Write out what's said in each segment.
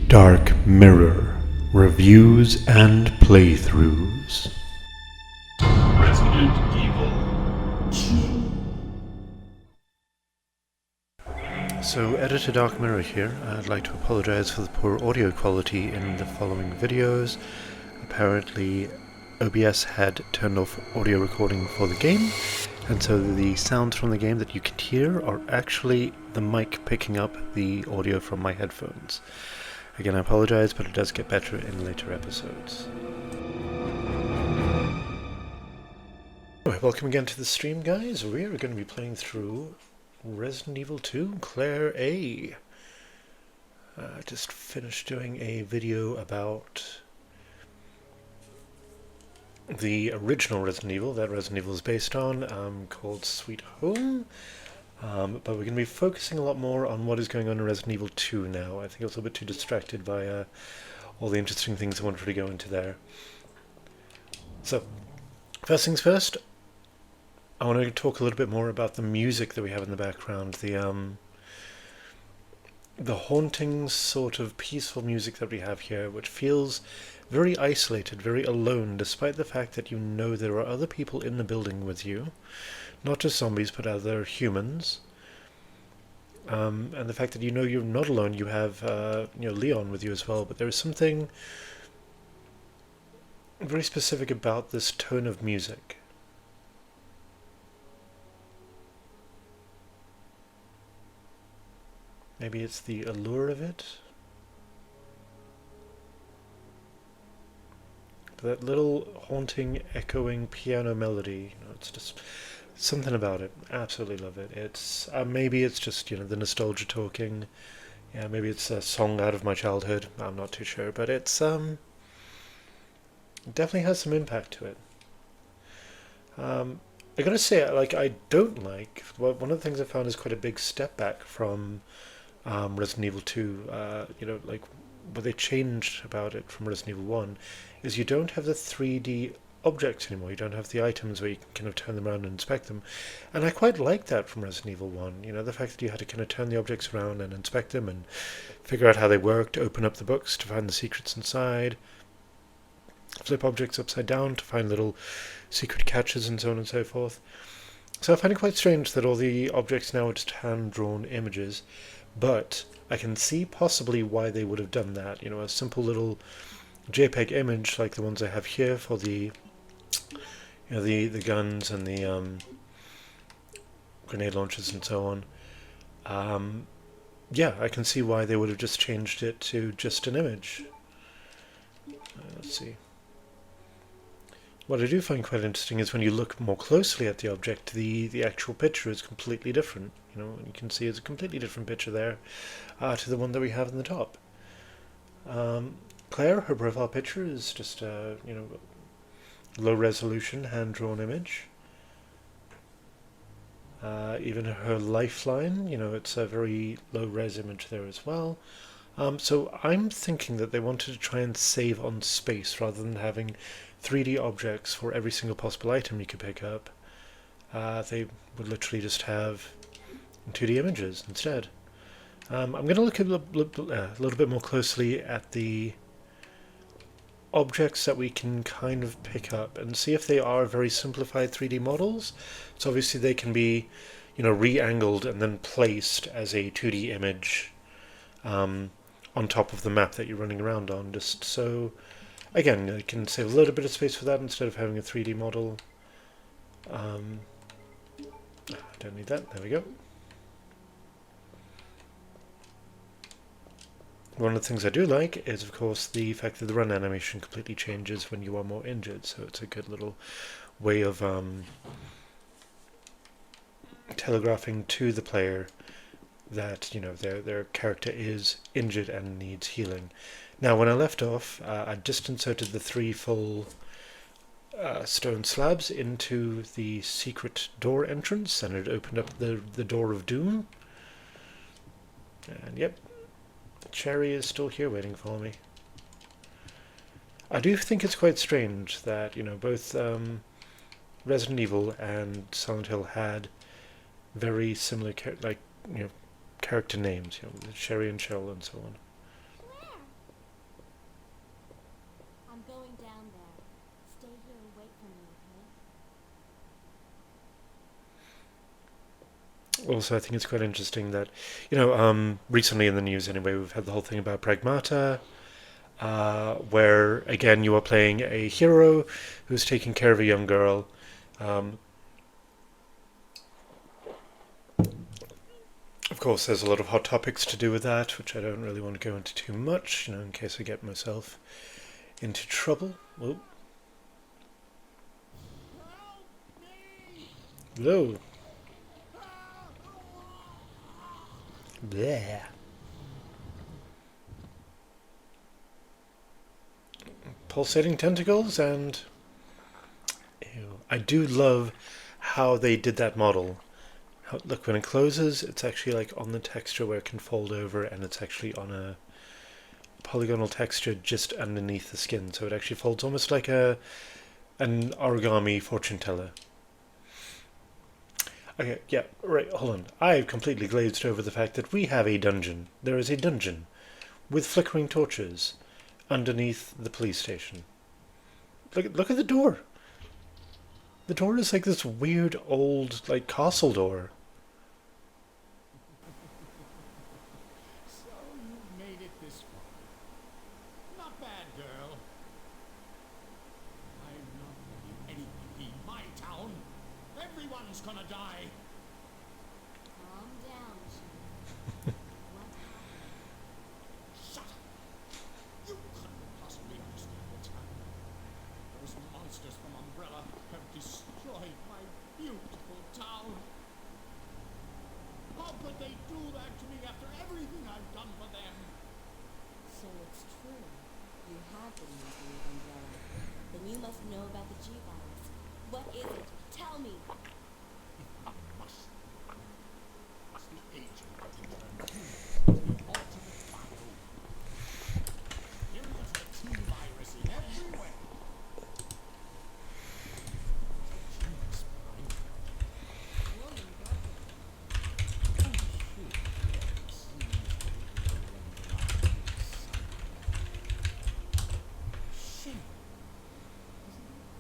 Dark Mirror Reviews and Playthroughs. Resident Evil 2. So, Editor Dark Mirror here. I'd like to apologize for the poor audio quality in the following videos. Apparently, OBS had turned off audio recording for the game, and so the sounds from the game that you can hear are actually the mic picking up the audio from my headphones. Again, I apologize, but it does get better in later episodes. Alright, welcome again to the stream, guys. We are going to be playing through Resident Evil 2 Claire A. Just finished doing a video about the original Resident Evil that Resident Evil is based on, called Sweet Home. But we're going to be focusing a lot more on what is going on in Resident Evil 2 now. I think I was a little bit too distracted by all the interesting things I wanted to go into there. So, first things first, I want to talk a little bit more about the music that we have in the background. The haunting sort of peaceful music that we have here, which feels very isolated, very alone, despite the fact that you know there are other people in the building with you. Not just zombies, but other humans. And the fact that you know you're not alone, you have Leon with you as well, but there is something very specific about this tone of music. Maybe it's the allure of it. But that little haunting, echoing piano melody, it's just something about it. Absolutely love it. It's maybe it's just the nostalgia talking. Yeah, maybe it's a song out of my childhood. I'm not too sure, but it's it definitely has some impact to it. I gotta say, I don't like. Well, one of the things I found is quite a big step back from Resident Evil 2. What they changed about it from Resident Evil 1 is you don't have the 3D objects anymore. You don't have the items where you can kind of turn them around and inspect them. And I quite like that from Resident Evil 1. The fact that you had to kind of turn the objects around and inspect them and figure out how they worked, open up the books to find the secrets inside, flip objects upside down to find little secret catches and so on and so forth. So I find it quite strange that all the objects now are just hand-drawn images, but I can see possibly why they would have done that. A simple little JPEG image like the ones I have here for the the guns and the grenade launchers and so on. Yeah, I can see why they would have just changed it to just an image. Let's see. What I do find quite interesting is when you look more closely at the object, the actual picture is completely different. You can see it's a completely different picture there to the one that we have in the top. Claire, her profile picture is just a low resolution hand-drawn image. Even her lifeline, it's a very low-res image there as well. So I'm thinking that they wanted to try and save on space rather than having 3D objects for every single possible item you could pick up. They would literally just have 2D images instead. I'm going to look a little bit more closely at the objects that we can kind of pick up and see if they are very simplified 3D models. So obviously they can be, re-angled and then placed as a 2D image on top of the map that you're running around on, just so, again, you can save a little bit of space for that instead of having a 3D model. I don't need that. There we go. One of the things I do like is, of course, the fact that the run animation completely changes when you are more injured, so it's a good little way of telegraphing to the player that, their character is injured and needs healing. Now, when I left off, I just inserted the 3 full stone slabs into the secret door entrance, and it opened up the door of doom. And yep, Cherry is still here waiting for me. I do think it's quite strange that, both Resident Evil and Silent Hill had very similar character names, Sherry and Cheryl and so on. Also, I think it's quite interesting that, recently in the news anyway, we've had the whole thing about Pragmata, where again you are playing a hero who's taking care of a young girl. Um, of course, there's a lot of hot topics to do with that, which I don't really want to go into too much, in case I get myself into trouble. Oh, hello. Bleh. Pulsating tentacles and ew. I do love how they did that model. Look, when it closes, it's actually like on the texture where it can fold over, and it's actually on a polygonal texture just underneath the skin, so it actually folds almost like an origami fortune teller. Okay, yeah, right, hold on. I've completely glazed over the fact that we have a dungeon. There is a dungeon with flickering torches underneath the police station. Look at the door. The door is like this weird old like castle door. So you've made it this far. Not bad, girl. I'm not letting anyone leave my town. Everyone's gonna die. Calm down, Chief. What happened? Shut up. You couldn't possibly understand what's happened. Those monsters from Umbrella have destroyed my beautiful town. How could they do that to me after everything I've done for them? So it's true. You have been using the umbrella. Then you must know about the G-Virus. What is it? Tell me. I must. It's the agent that he turned human, the ultimate bio. Millions of T-Virus in every way. There's a genius behind it. Woman got it. I'm sure it seems to be the one around inside. Shame, isn't it?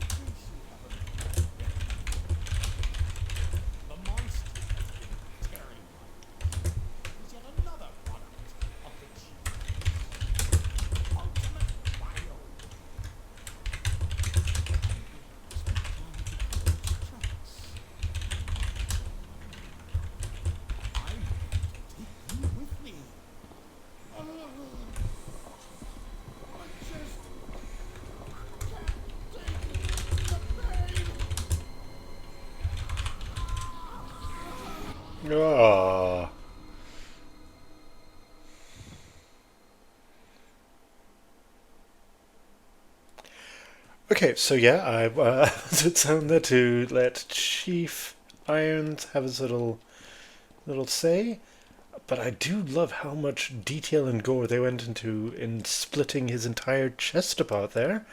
In case you haven't already read. The monster has been tearing my life. Is yet another product of the genius. Ultimate bio. It's begun to cause tracks. I'm going to take you with me. I just can't take the pain. Ah. Okay, so yeah, I sit down there to let Chief Irons have his little say, but I do love how much detail and gore they went into in splitting his entire chest apart there.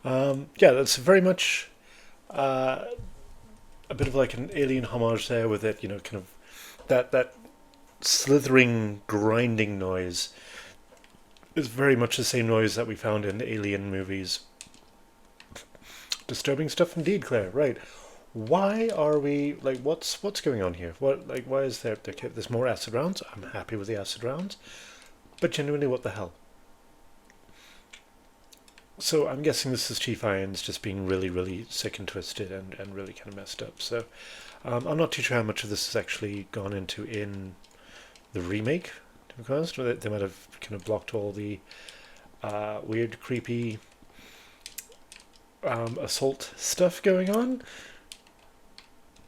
Yeah, that's very much a bit of like an alien homage there with it, kind of that slithering, grinding noise is very much the same noise that we found in alien movies. Disturbing stuff indeed, Claire. Right. Why are we like what's going on here? Why is there's more acid rounds? I'm happy with the acid rounds. But genuinely what the hell? So I'm guessing this is Chief Irons just being really, really sick and twisted and really kind of messed up. So I'm not too sure how much of this has actually gone into in the remake, to be honest. They might have kind of blocked all the weird, creepy assault stuff going on.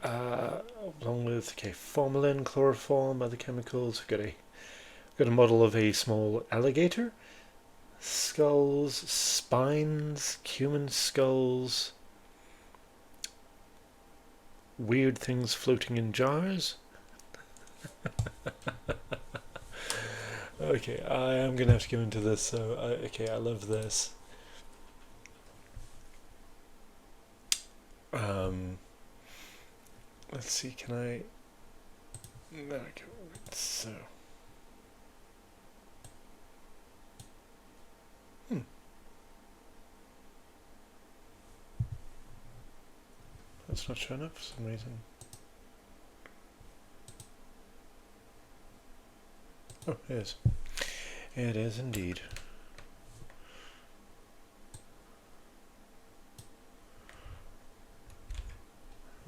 Along with formalin, chloroform, other chemicals. We've got a model of a small alligator. Skulls, spines, human skulls, weird things floating in jars. Okay, I am gonna have to go into this. So, okay, I love this. Let's see. Can I? There we go. So. That's not showing up for some reason. Oh, it is. It is indeed.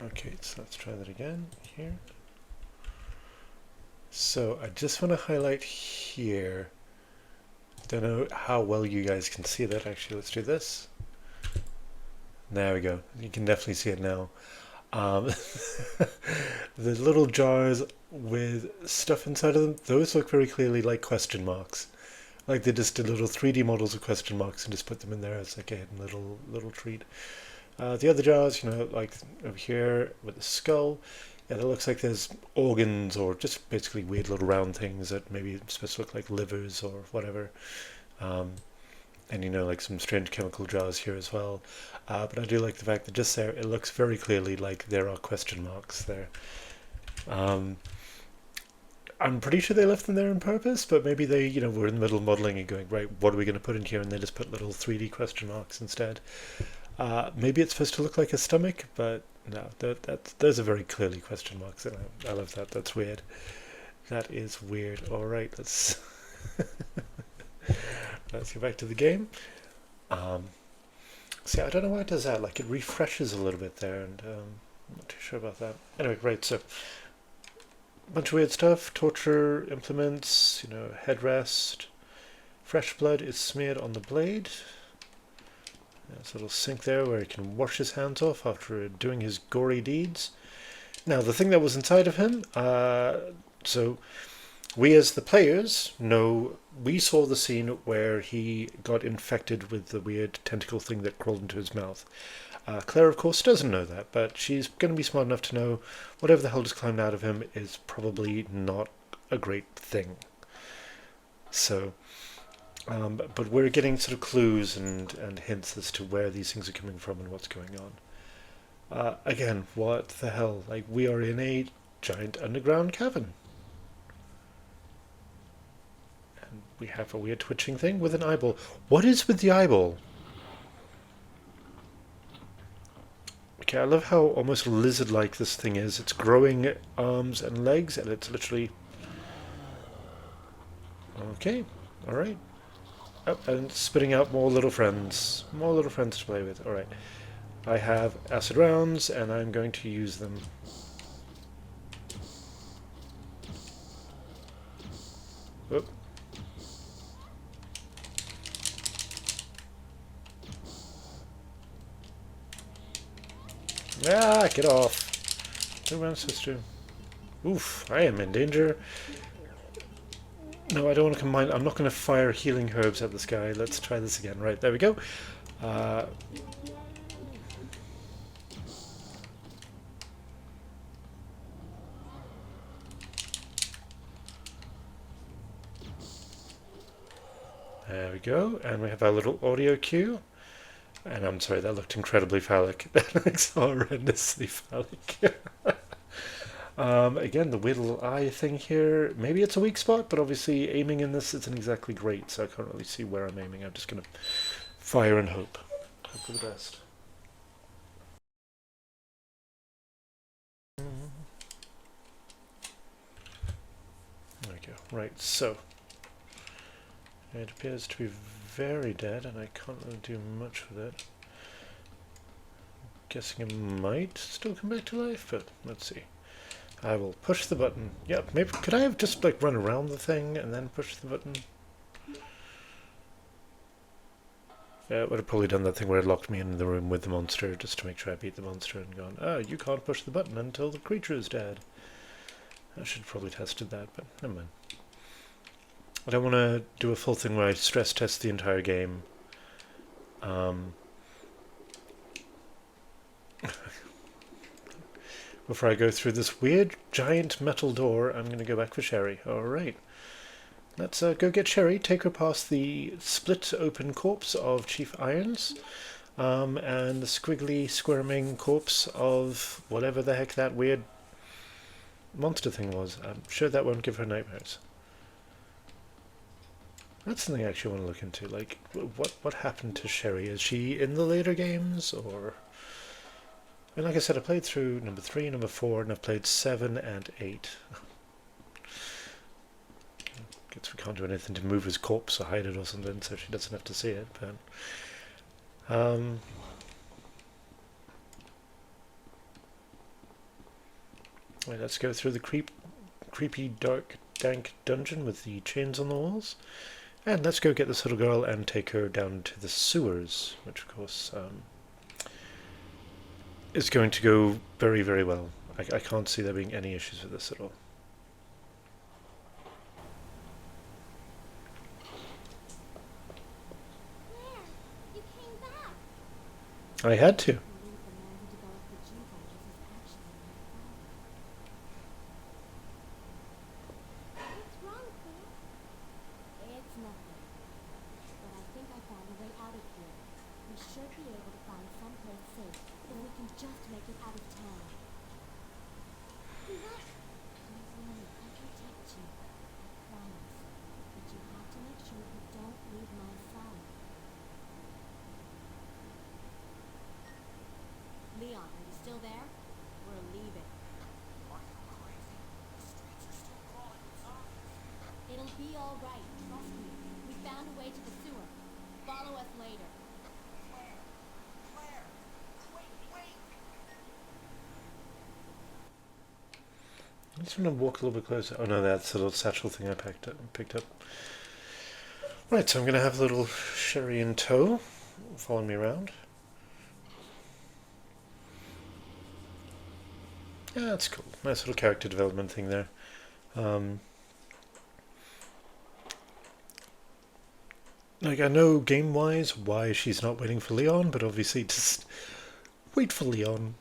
Okay, so let's try that again here. So I just want to highlight here. Don't know how well you guys can see that. Actually, let's do this. There we go. You can definitely see it now. The little jars with stuff inside of them, those look very clearly like question marks. Like they just did little 3D models of question marks and just put them in there as like a hidden little treat. The other jars, you know, like over here with the skull, yeah, that looks like there's organs or just basically weird little round things that maybe supposed to look like livers or whatever. And you know, like some strange chemical jars here as well. But I do like the fact that just there, it looks very clearly like there are question marks there. I'm pretty sure they left them there on purpose, but maybe they, you know, were in the middle of modeling and going, right, what are we going to put in here? And they just put little 3D question marks instead. Maybe it's supposed to look like a stomach, but no, those are very clearly question marks. And I love that. That's weird. That is weird. All right, let's let's go back to the game. See, I don't know why it does that. Like, it refreshes a little bit there, and I'm not too sure about that. Anyway, right, so bunch of weird stuff. Torture implements, you know, headrest. Fresh blood is smeared on the blade. There's a little sink there where he can wash his hands off after doing his gory deeds. Now, the thing that was inside of him, so we as the players know, we saw the scene where he got infected with the weird tentacle thing that crawled into his mouth. Claire, of course, doesn't know that, but she's going to be smart enough to know whatever the hell just climbed out of him is probably not a great thing. So, but we're getting sort of clues and hints as to where these things are coming from and what's going on. Again, what the hell? Like, we are in a giant underground cavern. And we have a weird twitching thing with an eyeball. What is with the eyeball? Okay, I love how almost lizard-like this thing is. It's growing arms and legs, and it's literally... Okay, alright. Oh, and spitting out more little friends. More little friends to play with. Alright. I have acid rounds, and I'm going to use them. Oop. Ah, get off. What am I supposed to do? Oof, I am in danger. No, I don't want to combine. I'm not going to fire healing herbs at this guy. Let's try this again. Right, there we go. There we go. And we have our little audio cue. And I'm sorry, that looked incredibly phallic. That looks horrendously phallic. Again, the weird little eye thing here. Maybe it's a weak spot, but obviously aiming in this isn't exactly great, so I can't really see where I'm aiming. I'm just going to fire and hope. Hope for the best. There we go. Right, so it appears to be very dead, and I can't really do much with it. Guessing it might still come back to life, but let's see. I will push the button. Yep, maybe could I have just like run around the thing and then push the button? Yeah, it would have probably done that thing where it locked me in the room with the monster just to make sure I beat the monster and gone, oh, you can't push the button until the creature is dead. I should have probably tested that, but never mind. I don't want to do a full thing where I stress test the entire game. Before I go through this weird giant metal door, I'm going to go back for Sherry. Alright. Let's go get Sherry, take her past the split open corpse of Chief Irons, and the squiggly squirming corpse of whatever the heck that weird monster thing was. I'm sure that won't give her nightmares. That's something I actually want to look into. Like, what happened to Sherry? Is she in the later games, or... And like I said, I played through number 3, number 4, and I've played 7 and 8. So we can't do anything to move his corpse or hide it or something, so she doesn't have to see it. But right, let's go through the creepy, dark, dank dungeon with the chains on the walls, and let's go get this little girl and take her down to the sewers, which of course is going to go very, very well. I can't see there being any issues with this at all. Claire, you came back. I had to. I believe the man who developed the G virus is actually my father. What's wrong, Claire? It's nothing. But I think I found a way out of here. We should be able to find someplace safe if we can just make it out of town. What? Please let me. I'll protect you. I promise. But you have to make sure you don't leave my side. Leon, are you still there? We're leaving. Are you crazy? The streets are still crawling with zombies. It'll be all right. Trust me. We found a way to the sewer. Follow us later. Claire! Claire! Wait, wait! I just want to walk a little bit closer. Oh no, that's the little satchel thing I picked up. Right, so I'm going to have a little Sherry in tow, following me around. Yeah, that's cool. Nice little character development thing there. Like, I know game-wise why she's not waiting for Leon, but obviously just wait for Leon.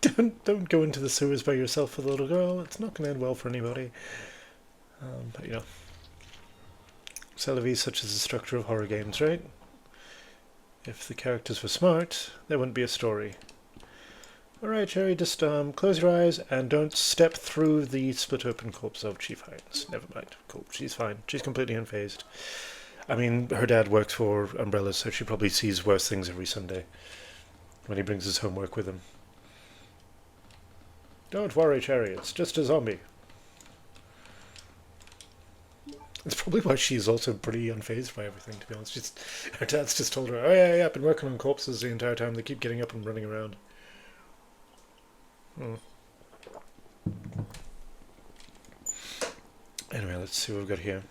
don't go into the sewers by yourself with a little girl. It's not going to end well for anybody. But you know, c'est la vie, such is the structure of horror games, right? If the characters were smart, there wouldn't be a story. Alright, Sherry, just close your eyes and don't step through the split open corpse of Chief Hines. Never mind. Cool. She's fine. She's completely unfazed. I mean, her dad works for Umbrella, so she probably sees worse things every Sunday when he brings his homework with him. Don't worry, Cherry, it's just a zombie. It's probably why she's also pretty unfazed by everything, to be honest. Her dad's just told her, oh yeah, I've been working on corpses the entire time, they keep getting up and running around. Anyway, let's see what we've got here.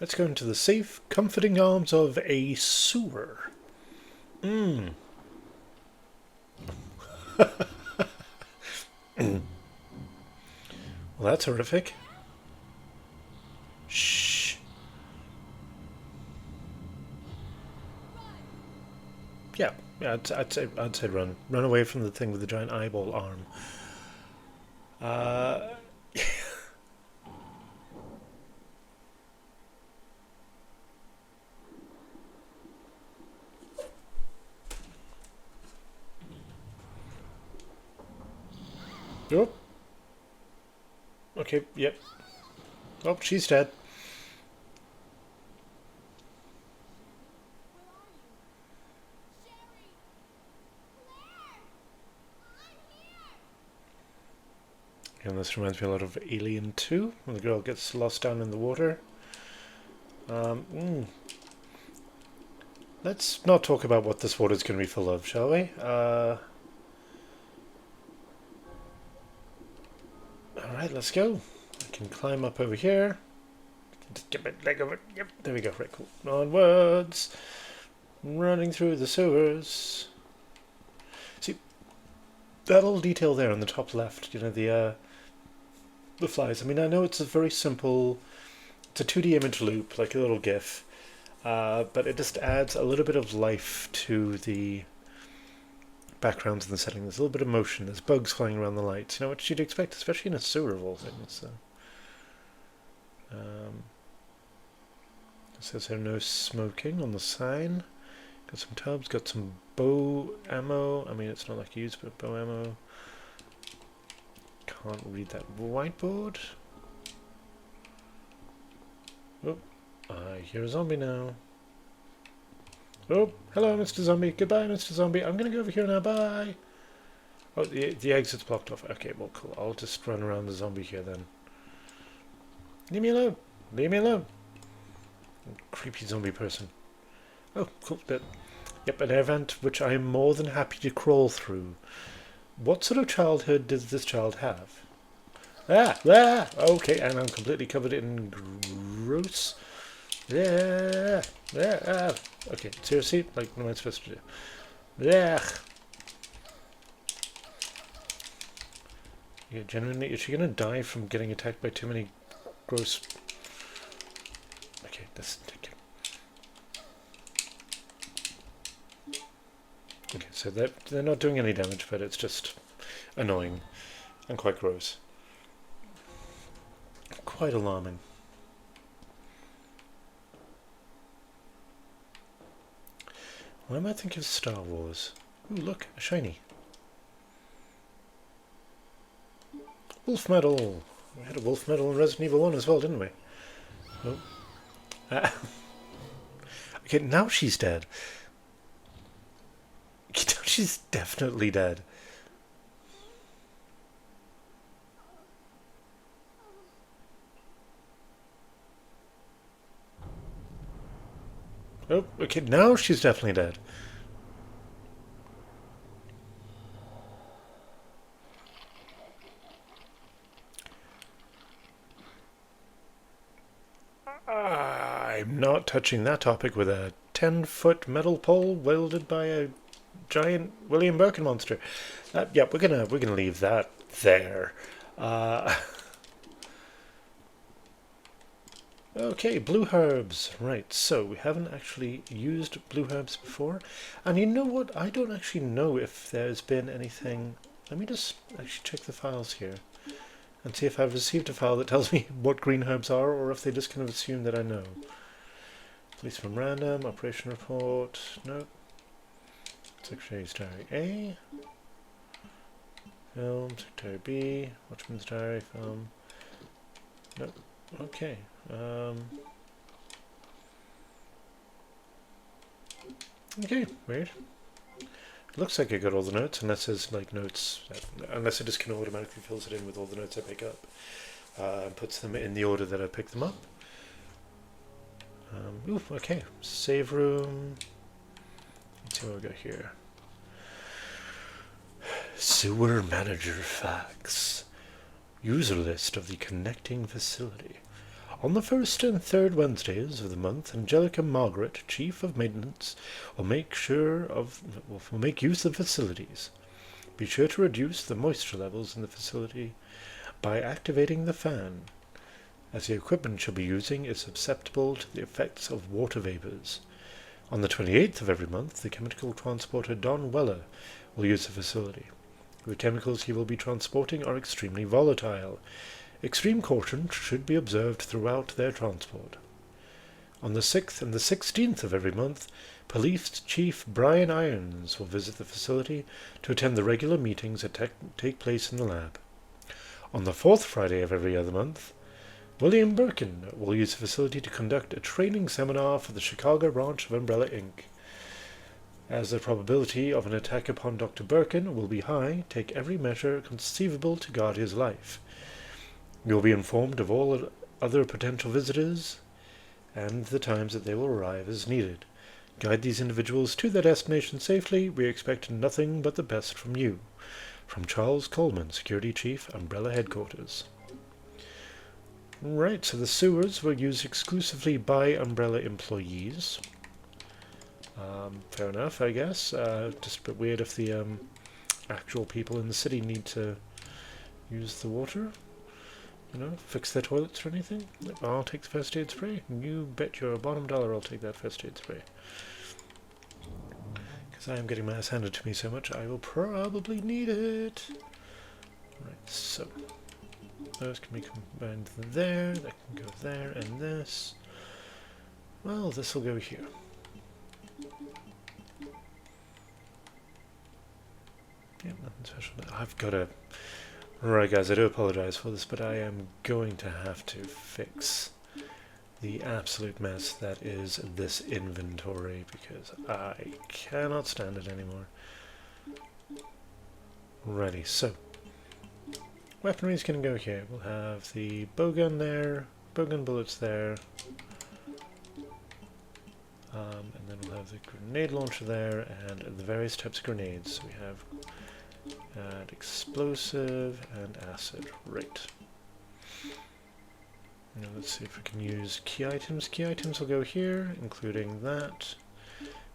Let's go into the safe, comforting arms of a sewer. Well, that's horrific. Shh. Yeah, I'd say run. Run away from the thing with the giant eyeball arm. Oh. Okay, yep. Oh, she's dead. And this reminds me a lot of Alien 2, when the girl gets lost down in the water. Let's not talk about what this water is going to be full of, shall we? Alright, let's go. I can climb up over here. Just get my leg over. Yep, there we go. Right, cool. Onwards. Running through the sewers. See, that little detail there on the top left, you know, the flies. I mean, I know it's a very simple, it's a 2D image loop, like a little GIF, but it just adds a little bit of life to the backgrounds and the setting. There's a little bit of motion. There's bugs flying around the lights. You know what you'd expect, especially in a sewer of all things. So. It says here no smoking on the sign. Got some tubs. Got some bow ammo. I mean, it's not like used, but bow ammo. Can't read that whiteboard. Oh, I hear a zombie now. Oh, hello, Mr. Zombie. Goodbye, Mr. Zombie. I'm gonna go over here now. Bye. Oh, the exit's blocked off. Okay, well, cool. I'll just run around the zombie here then. Leave me alone. Leave me alone. Creepy zombie person. Oh, cool. Yep, an air vent which I am more than happy to crawl through. What sort of childhood does this child have? Okay, and I'm completely covered in gross. Okay, seriously? Like, what am I supposed to do? Yeah, genuinely, is she gonna die from getting attacked by too many gross... Okay, that's... Okay, so they're not doing any damage, but it's just annoying and quite gross. Quite alarming. Why am I thinking of Star Wars? Ooh, look, a shiny. Wolf Medal! We had a Wolf Medal in Resident Evil 1 as well, didn't we? Nope. Okay, now she's dead. She's definitely dead. Oh, okay, now she's definitely dead. I'm not touching that topic with a 10-foot metal pole wielded by a giant William Birkin monster. Yeah, we're gonna leave that there. Okay, blue herbs. Right, so we haven't actually used blue herbs before. And you know what? I don't actually know if there's been anything... Let me just actually check the files here and see if I've received a file that tells me what green herbs are, or if they just kind of assume that I know. Policeman random, operation report, nope. Secretary's diary A. Film, Secretary B. Watchman's diary, film. Nope. Okay. Okay, weird. It looks like I got all the notes, unless there's like notes, unless it just kind of automatically fills it in with all the notes I pick up, and puts them in the order that I pick them up. Ooh, okay, save room. Let's see what we got here. Sewer manager facts. User list of the connecting facility. On the first and third Wednesdays of the month, Angelica Margaret, Chief of Maintenance, will make use of facilities. Be sure to reduce the moisture levels in the facility by activating the fan, as the equipment she'll be using is susceptible to the effects of water vapors. On the 28th of every month, the chemical transporter Don Weller will use the facility. The chemicals he will be transporting are extremely volatile. Extreme caution should be observed throughout their transport. On the 6th and the 16th of every month, Police Chief Brian Irons will visit the facility to attend the regular meetings that take place in the lab. On the 4th Friday of every other month, William Birkin will use the facility to conduct a training seminar for the Chicago branch of Umbrella Inc. As the probability of an attack upon Dr. Birkin will be high, take every measure conceivable to guard his life. You will be informed of all other potential visitors and the times that they will arrive as needed. Guide these individuals to their destination safely. We expect nothing but the best from you. From Charles Coleman, Security Chief, Umbrella Headquarters. Right, so the sewers were used exclusively by Umbrella employees. Fair enough, I guess. Just a bit weird if the actual people in the city need to use the water. You know, fix their toilets or anything. I'll take the first aid spray. You bet your bottom dollar I'll take that first aid spray. Because I am getting my ass handed to me so much, I will probably need it. Right, so those can be combined there, that can go there, and this. Well, this will go here. Yeah, nothing special. I've got to... Right, guys, I do apologize for this, but I am going to have to fix the absolute mess that is this inventory, because I cannot stand it anymore. Righty, so weaponry is going to go here. We'll have the bowgun there, bowgun bullets there, and then we'll have the grenade launcher there, and the various types of grenades. So we have explosive and acid. Right. Now let's see if we can use key items. Key items will go here, including that,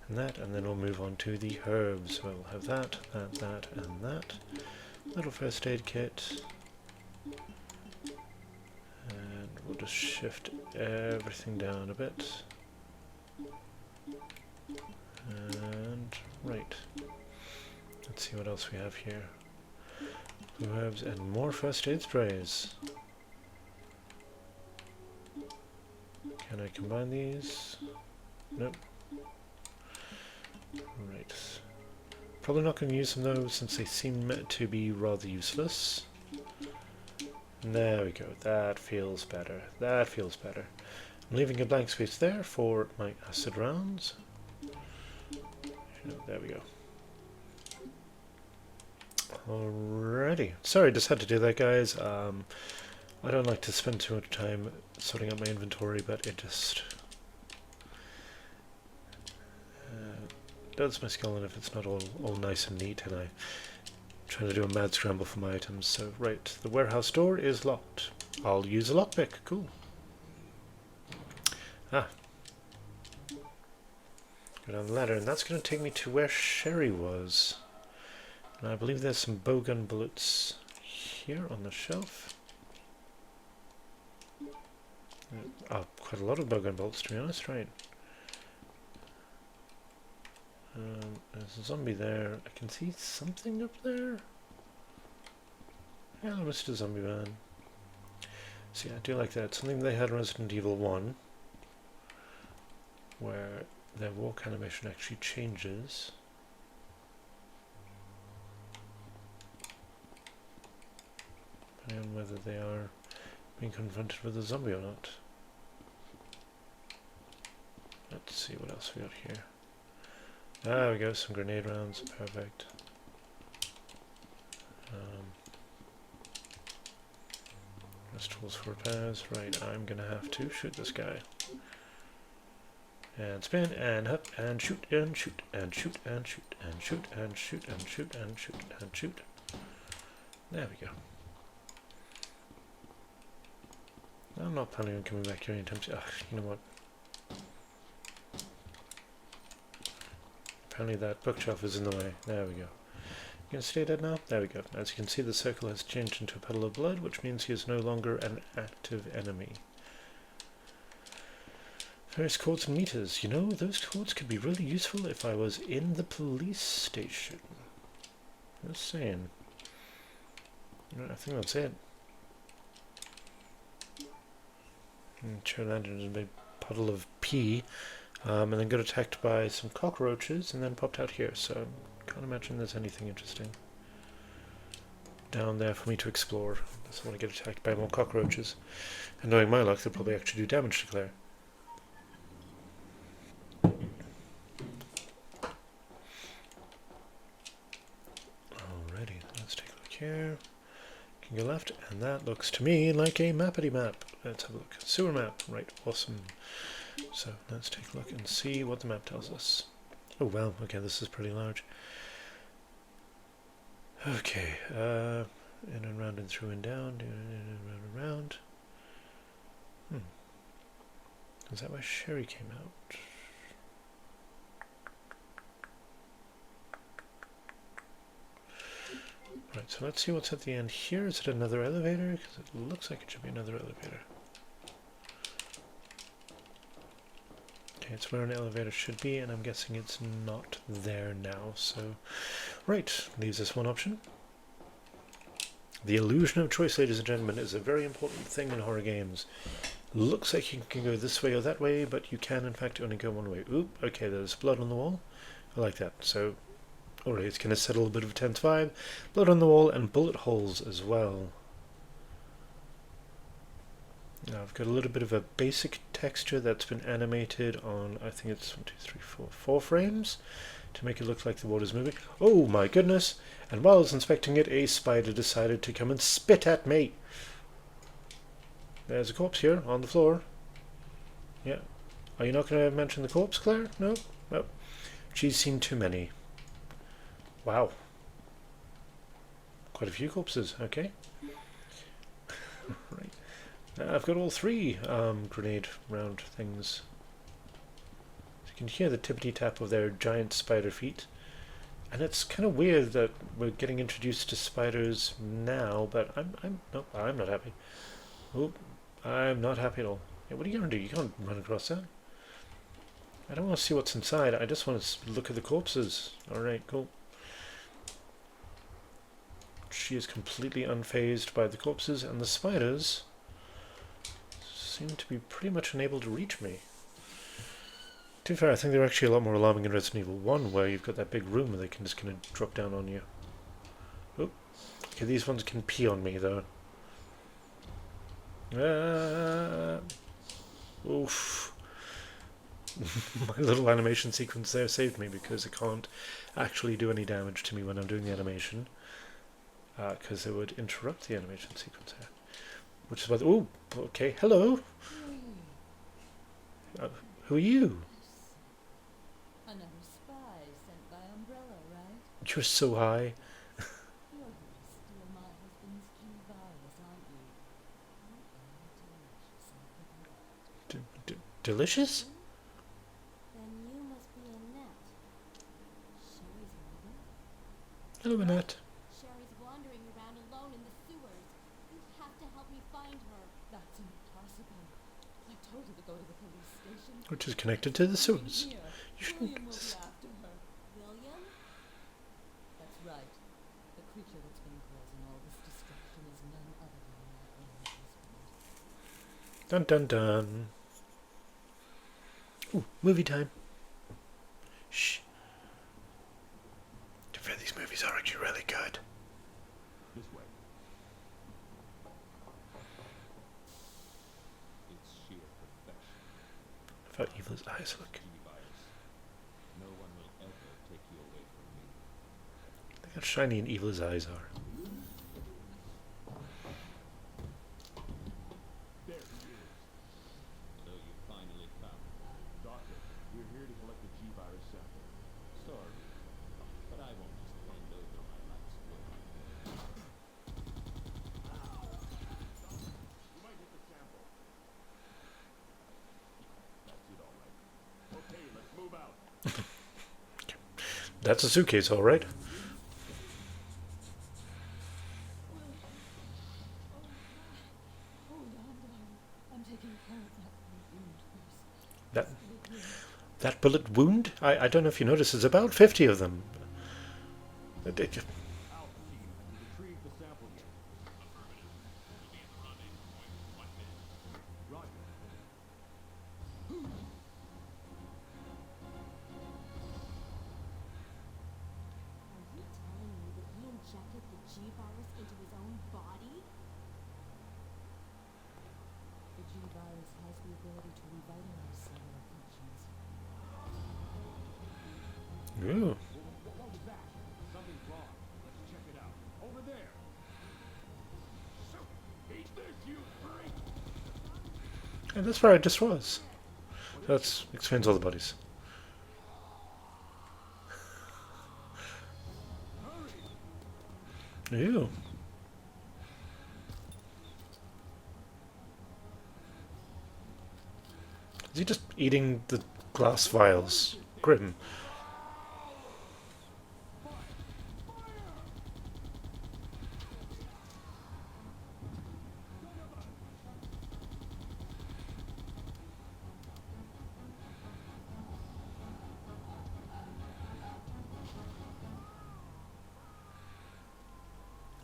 and then we'll move on to the herbs. So we'll have that, and that. Little first aid kit. And we'll just shift everything down a bit. And right. Let's see what else we have here. Blue herbs and more first aid sprays. Can I combine these? Nope. Right. Probably not going to use them though, since they seem to be rather useless. There we go. That feels better. That feels better. I'm leaving a blank space there for my acid rounds. There we go. Alrighty. Sorry, just had to do that, guys. I don't like to spend too much time sorting out my inventory, but it just does my skull in if it's not all nice and neat, and I'm trying to do a mad scramble for my items. So, right, the warehouse door is locked. I'll use a lockpick. Cool. Ah. Go down the ladder, and that's going to take me to where Sherry was. And I believe there's some bowgun bullets here on the shelf. Quite a lot of bowgun bolts, to be honest, right. There's a zombie there. I can see something up there. Hello, Mr. Zombie Man. See, I do like that. Something they had in Resident Evil 1, where their walk animation actually changes. Depending on whether they are being confronted with a zombie or not. Let's see what else we got here. There we go, some grenade rounds, perfect. There's tools for repairs. Right, I'm gonna have to shoot this guy. And spin, and up, and shoot, and shoot, and shoot, and shoot, and shoot, and shoot, and shoot, and shoot, and shoot. There we go. I'm not planning on coming back here anytime soon. You know what? Apparently that bookshelf is in the way. There we go. You gonna stay dead now? There we go. As you can see, the circle has changed into a puddle of blood, which means he is no longer an active enemy. Various codes and meters. You know, those codes could be really useful if I was in the police station. Just saying. I think that's it. Turn that into a big puddle of pee, and then got attacked by some cockroaches, and then popped out here. So can't imagine there's anything interesting down there for me to explore. I just want to get attacked by more cockroaches, and knowing my luck, they'll probably actually do damage to Claire. Alrighty, let's take a look here. Can go left, and that looks to me like a mappity map. Let's have a look. Sewer map. Right, awesome. So let's take a look and see what the map tells us. Oh wow, okay, this is pretty large. Okay, in and round and through and down, in and round and round. Is that where Sherry came out? Right, so let's see what's at the end here. Is it another elevator? Because it looks like it should be another elevator. Okay, it's where an elevator should be, and I'm guessing it's not there now. So, right, leaves us one option. The illusion of choice, ladies and gentlemen, is a very important thing in horror games. Looks like you can go this way or that way, but you can in fact only go one way. Oop, okay, there's blood on the wall. I like that. So, alright, it's going to set a little bit of a tense vibe. Blood on the wall and bullet holes as well. Now I've got a little bit of a basic texture that's been animated on, I think it's 4 frames to make it look like the water's moving. Oh my goodness! And while I was inspecting it, a spider decided to come and spit at me. There's a corpse here on the floor. Yeah. Are you not going to mention the corpse, Claire? No? No. She's seen too many. Wow. Quite a few corpses. Okay. Right. I've got all three grenade round things. You can hear the tippity tap of their giant spider feet. And it's kind of weird that we're getting introduced to spiders now, but I'm not happy. Oh, I'm not happy at all. Hey, what are you going to do? You can't run across that. I don't want to see what's inside. I just want to look at the corpses. Alright, cool. She is completely unfazed by the corpses, and the spiders seem to be pretty much unable to reach me. To be fair, I think they're actually a lot more alarming in Resident Evil 1, where you've got that big room where they can just kind of drop down on you. Oh, okay, these ones can pee on me, though. Oof. My little animation sequence there saved me because it can't actually do any damage to me when I'm doing the animation. Because it would interrupt the animation sequence there. Which is why... Oh, okay, hello! Who are you? Another spy sent by Umbrella, right? You're so high. You're here to steal my husband's G-Virus, aren't you? Delicious? Then you must be Annette. Sherry's mother? Hello, Annette. Sherry's wandering around alone in the sewers. You have to help me find her. That's impossible. I told her to go to the police station. Which is connected to the sewers. Here, You shouldn't... William will be after her. William? That's right. The creature that's been causing all this destruction is none other than my own husband. Dun dun dun. Ooh, movie time. Shh. To be fair, these movies are actually really good. This way. It's sheer perfection. How Eva's eyes look. G-Virus. No one will ever take you away from me. Look how shiny and Eva's eyes are. There he is. So you finally found him. Doctor, we're here to collect the G-Virus sample. Sorry, but I won't just hand over my life's work. You might hit the sample. That's it, all right. Okay, let's move out. That's a suitcase, all right. Hold on, darling. I'm taking care of that wound first. That Stay here. that bullet wound? I don't know if you noticed, there's about 50 of them. Alpha team, have you retrieved the sample yet? Affirmative. We'll be at the rendezvous point in 1 minute. Roger. Are you telling me that he injected the G-Virus into his own body? The G-Virus has the ability to revitalize cellular functions. Ooh. What was that? Something's wrong. Let's check it out. Over there. Eat this, you freak! And that's where I just was. That explains all the bodies. Ew. Is he just eating the glass vials? Grim.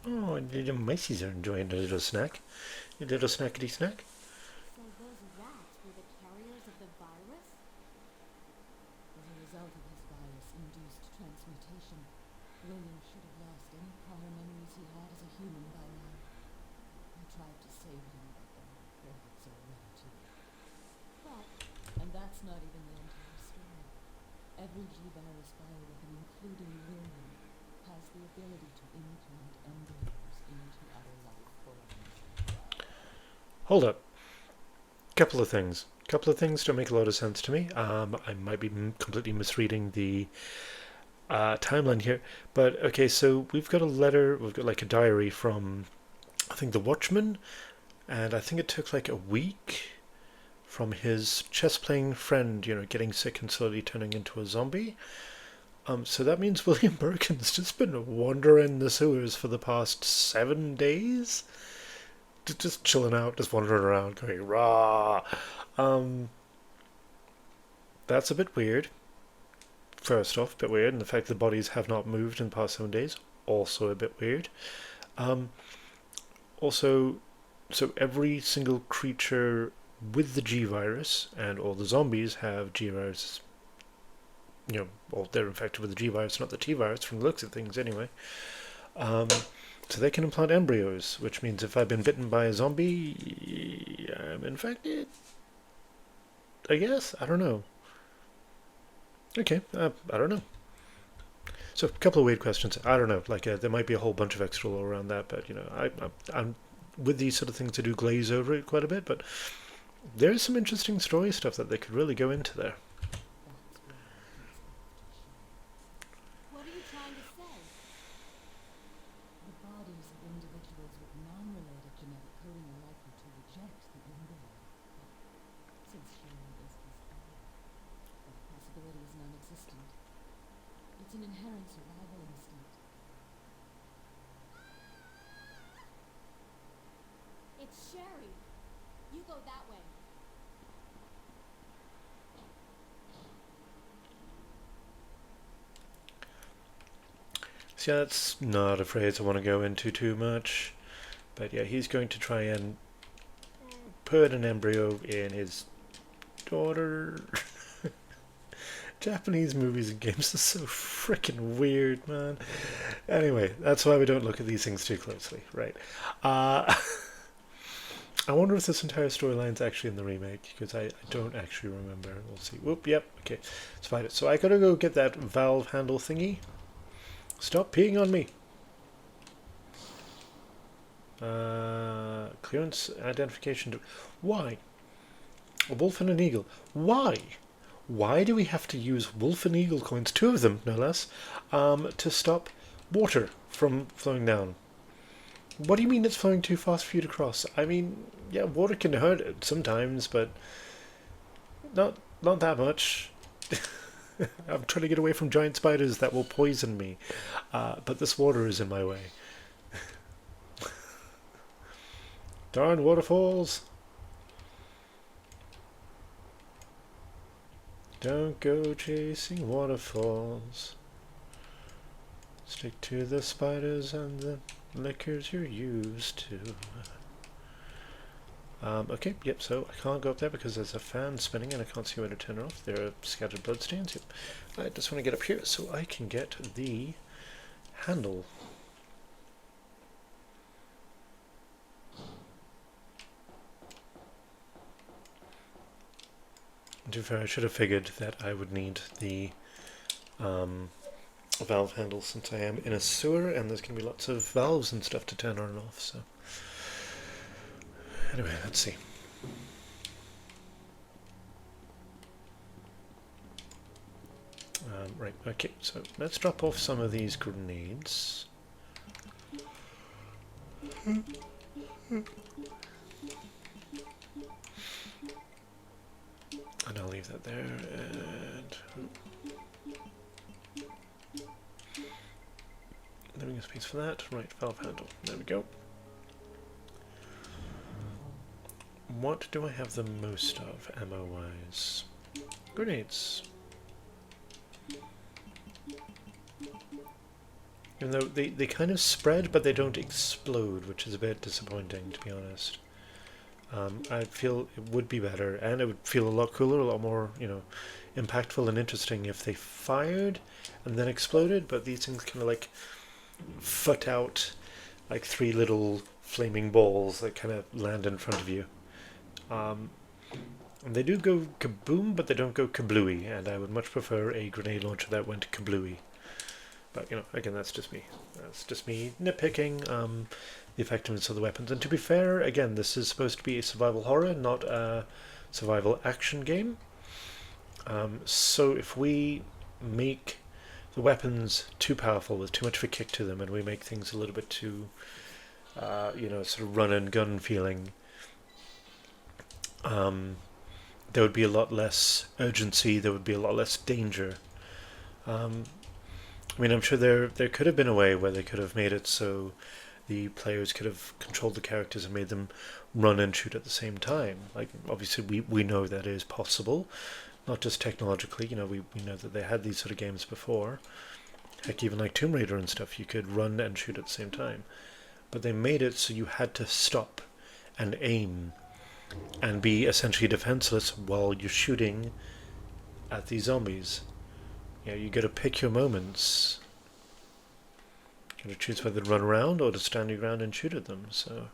Oh, and the little miceys are enjoying a little snack. A little snackety snack. So those rats were the carriers of the virus? As a result of his virus-induced transmutation, William should have lost any prior memories he had as a human by now. I tried to save him, but the credits are run too. But And that's not even the entire story. Every G-Virus bioweapon, including William, has the ability to implant embryos into other life forms. Hold up. Couple of things. Couple of things don't make a lot of sense to me. I might be completely misreading the timeline here, but okay. So we've got a letter. We've got like a diary from, I think, the Watchman, and I think it took like a week from his chess-playing friend, getting sick and slowly turning into a zombie. So that means William Birkin's just been wandering the sewers for the past 7 days, just chilling out, just wandering around, going rah. That's a bit weird. First off, a bit weird, and the fact the bodies have not moved in the past 7 days, also a bit weird. Also, so every single creature with the G virus and all the zombies have G virus. Or they're infected with the G virus, not the T virus, from the looks of things anyway. So they can implant embryos, which means if I've been bitten by a zombie, I'm infected. I guess? I don't know. Okay, I don't know. So a couple of weird questions. I don't know. Like there might be a whole bunch of extra lore around that, but I'm with these sort of things, I do glaze over it quite a bit. But there's some interesting story stuff that they could really go into there. What are you trying to say? The bodies of individuals with non-related genetic coding are likely to reject the embryo. Since sharing is discarded, that possibility is non-existent. It's an inherent survival instinct. It's Sherry. You go that way. See, that's not a phrase I want to go into too much. But yeah, he's going to try and put an embryo in his daughter. Japanese movies and games are so freaking weird, man. Anyway, that's why we don't look at these things too closely, right? I wonder if this entire storyline's actually in the remake, because I don't actually remember. We'll see. Whoop, yep, okay. Let's find it. So I gotta go get that valve handle thingy. Stop peeing on me. Clearance identification. Why? A wolf and an eagle. Why? Why do we have to use wolf and eagle coins, 2 of them no less, to stop water from flowing down? What do you mean it's flowing too fast for you to cross? I mean, yeah, water can hurt it sometimes, but not that much. I'm trying to get away from giant spiders that will poison me, but this water is in my way. Darn waterfalls! Don't go chasing waterfalls. Stick to the spiders and the liquors you're used to. Okay, yep, so I can't go up there because there's a fan spinning and I can't see where to turn it off. There are scattered bloodstains. Yep. I just want to get up here so I can get the handle. To be fair, I should have figured that I would need the valve handle since I am in a sewer and there's going to be lots of valves and stuff to turn on and off, so... Anyway, let's see. Right, okay, so let's drop off some of these grenades. And I'll leave that there, and... Leaving a space for that. Right, valve handle. There we go. What do I have the most of, ammo-wise? Grenades. Even though they kind of spread, but they don't explode, which is a bit disappointing, to be honest. I feel it would be better, and it would feel a lot cooler, a lot more, impactful and interesting if they fired and then exploded, but these things kind of like foot out like 3 little flaming balls that kind of land in front of you. And they do go kaboom, but they don't go kablooey, and I would much prefer a grenade launcher that went kablooey. But you know, again, that's just me. That's just me nitpicking the effectiveness of the weapons. And to be fair, again, this is supposed to be a survival horror, not a survival action game. So if we make the weapons too powerful with too much of a kick to them, and we make things a little bit too, you know, sort of run and gun feeling, there would be a lot less urgency. There would be a lot less danger. I mean, I'm sure there could have been a way where they could have made it so the players could have controlled the characters and made them run and shoot at the same time. Like, obviously, we know that is possible, not just technologically. You know, we know that they had these sort of games before. Heck, even like Tomb Raider and stuff, you could run and shoot at the same time. But they made it so you had to stop and aim and be essentially defenseless while you're shooting at these zombies. You know, you got to pick your moments. You got to choose whether to run around or to stand your ground and shoot at them. So,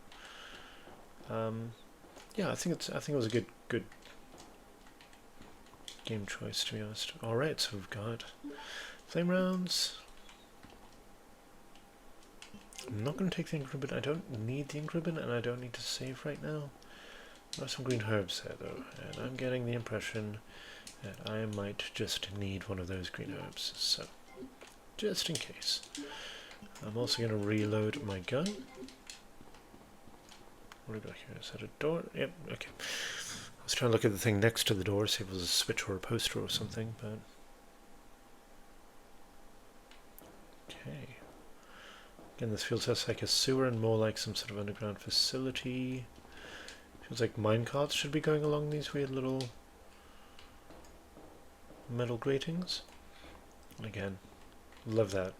yeah, I think it was a good game choice, to be honest. All right, so we've got flame rounds. I'm not going to take the ink ribbon. I don't need the ink ribbon, and I don't need to save right now. There are some green herbs there, though, and I'm getting the impression that I might just need one of those green herbs. So, just in case. I'm also going to reload my gun. What do we got here? Is that a door? Yep, okay. I was trying to look at the thing next to the door, see if it was a switch or a poster or something, but... Okay. Again, this feels less like a sewer and more like some sort of underground facility. Feels like minecarts should be going along these weird little metal gratings. And again, love that.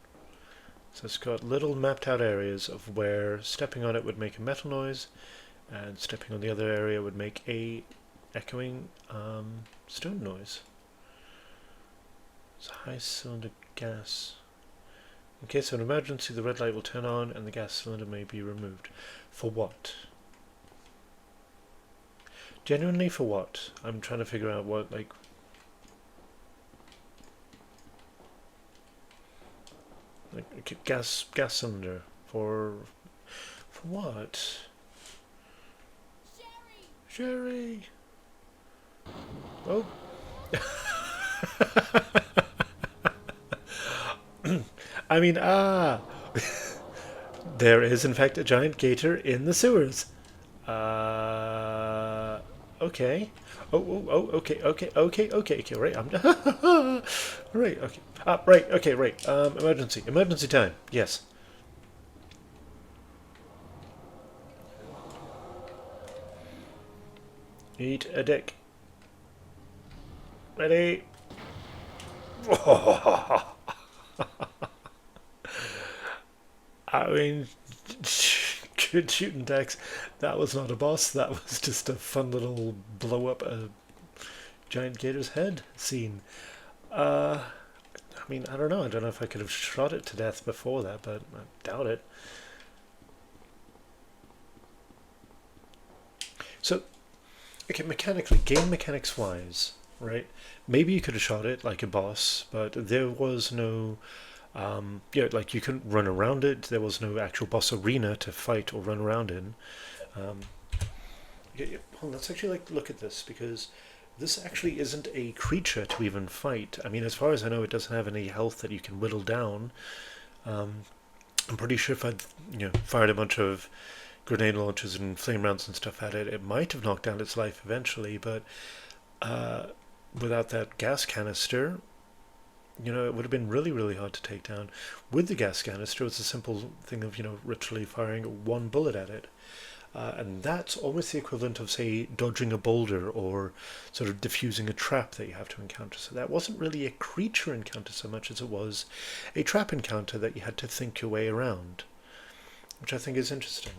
So it's got little mapped out areas of where stepping on it would make a metal noise, and stepping on the other area would make a echoing stone noise. It's a high cylinder gas. In case of an emergency, the red light will turn on and the gas cylinder may be removed. For what? Genuinely, for what? I'm trying to figure out what, like... Like a gas cylinder. For what? Sherry! Oh. I mean, there is in fact a giant gator in the sewers. Okay. Okay, right. Right, okay. Right, okay, right. Emergency time. Yes. Eat a dick. Ready? I mean, good shooting, Dex. That was not a boss. That was just a fun little blow up a giant gator's head scene. I mean, I don't know. I don't know if I could have shot it to death before that, but I doubt it. So, okay, mechanically, game mechanics wise, right? Maybe you could have shot it like a boss, but there was no, like you couldn't run around it. There was no actual boss arena to fight or run around in. Hold on, let's actually look at this, because this actually isn't a creature to even fight. I mean, as far as I know, it doesn't have any health that you can whittle down. I'm pretty sure if I'd fired a bunch of grenade launchers and flame rounds and stuff at it, it might have knocked down its life eventually, but without that gas canister, it would have been really, really hard to take down. With the gas canister, it's a simple thing of, literally firing one bullet at it. And that's almost the equivalent of, say, dodging a boulder or sort of diffusing a trap that you have to encounter. So that wasn't really a creature encounter so much as it was a trap encounter that you had to think your way around, which I think is interesting.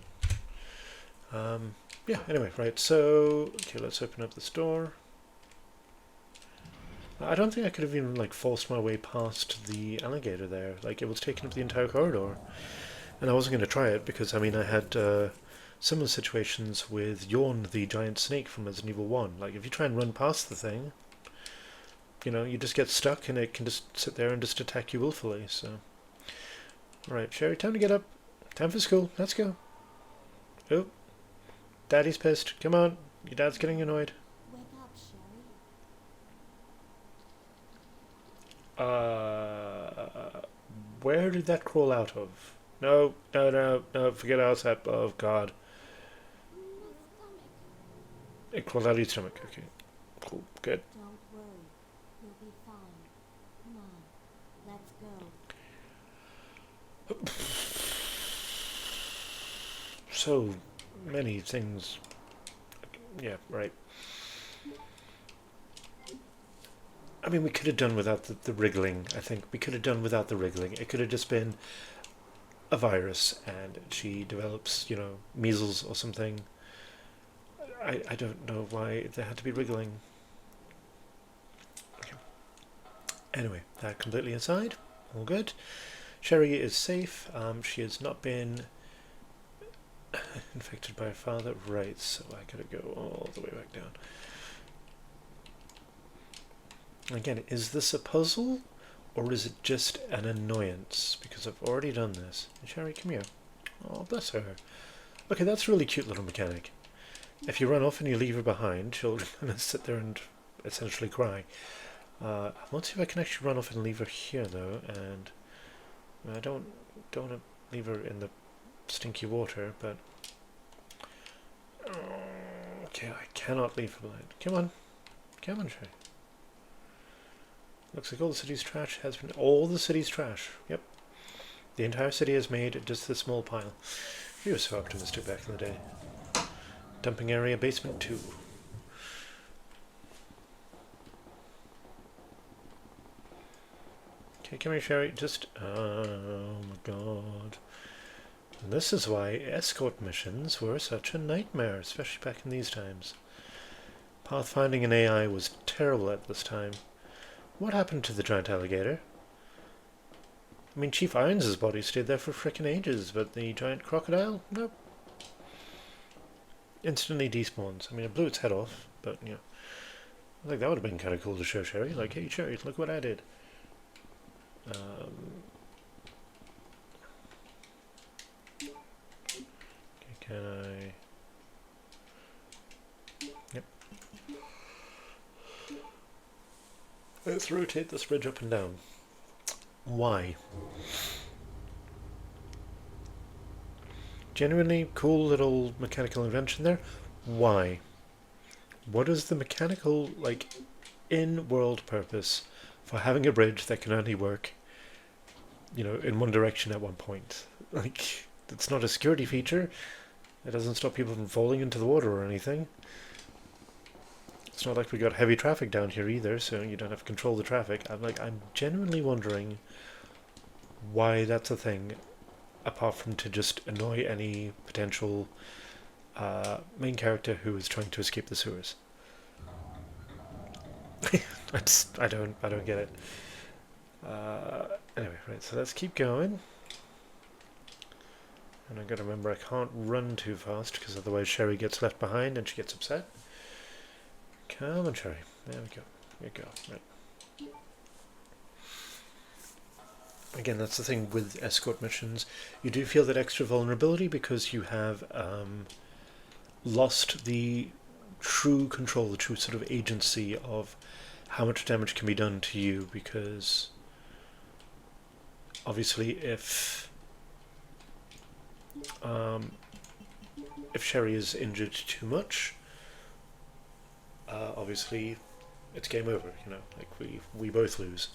Yeah, anyway, right, so, okay, let's open up this door. I don't think I could have even, forced my way past the alligator there. It was taking up the entire corridor. And I wasn't going to try it because, I mean, I had similar situations with Yawn, the giant snake from Resident Evil 1. If you try and run past the thing, you just get stuck and it can just sit there and just attack you willfully, so... Alright, Sherry, time to get up. Time for school. Let's go. Oh, Daddy's pissed. Come on. Your dad's getting annoyed. Wake up, Sherry. Where did that crawl out of? No, no, no, no, forget outside. Oh, God. My stomach. It crawled out of your stomach. Okay, cool, good. Don't worry. You'll be fine. Come on. Let's go. So many things. Yeah, right. I mean, we could have done without the wriggling, I think. We could have done without the wriggling. It could have just been a virus and she develops, you know, measles or something. I don't know why there had to be wriggling. Okay. Anyway, that completely aside, all good. Sherry is safe. She has not been infected by her father. Right, so I gotta go all the way back down. Again, is this a puzzle, or is it just an annoyance? Because I've already done this. Sherry, come here. Oh, bless her. Okay, that's a really cute little mechanic. If you run off and you leave her behind, she'll kind of sit there and essentially cry. I want to see if I can actually run off and leave her here, though, and I don't want to leave her in the stinky water, but... okay, I cannot leave her behind. Come on. Come on, Sherry. Looks like all the city's trash has been... all the city's trash. Yep. The entire city has made just a small pile. We were so optimistic back in the day. Dumping area, basement 2. Okay, come here, Sherry. Just... oh my god. And this is why escort missions were such a nightmare, especially back in these times. Pathfinding an AI was terrible at this time. What happened to the giant alligator? I mean, Chief Irons' body stayed there for frickin' ages, but the giant crocodile? Nope. Instantly despawns. I mean, it blew its head off, but, you know. I think that would have been kind of cool to show Sherry. Like, hey, Sherry, look what I did. Okay, can I... Yep. Let's rotate this bridge up and down. Why? Genuinely cool little mechanical invention there. Why? What is the mechanical, like, in-world purpose for having a bridge that can only work, you know, in one direction at one point? Like, it's not a security feature. It doesn't stop people from falling into the water or anything. It's not like we got heavy traffic down here either, so you don't have to control the traffic. I'm genuinely wondering why that's a thing, apart from to just annoy any potential main character who is trying to escape the sewers. I don't get it. Anyway, right, so let's keep going. And I gotta remember I can't run too fast, because otherwise Sherry gets left behind and she gets upset. Come on, Sherry. There we go. There you go. Right. Again, that's the thing with escort missions. You do feel that extra vulnerability because you have lost the true control, the true sort of agency of how much damage can be done to you, because obviously if Sherry is injured too much, obviously it's game over, you know, like we both lose.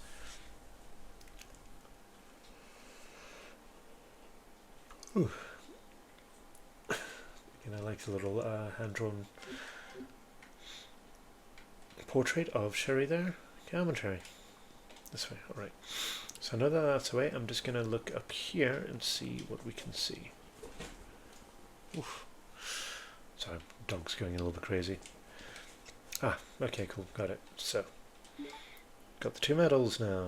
Ooh. You know, like the little hand-drawn portrait of Sherry there. Come on, Sherry. This way, alright. So now that that's away, I'm just going to look up here and see what we can see. Oof. Sorry, dog's going a little bit crazy. Ah, okay, cool, got it. So, got the 2 medals now.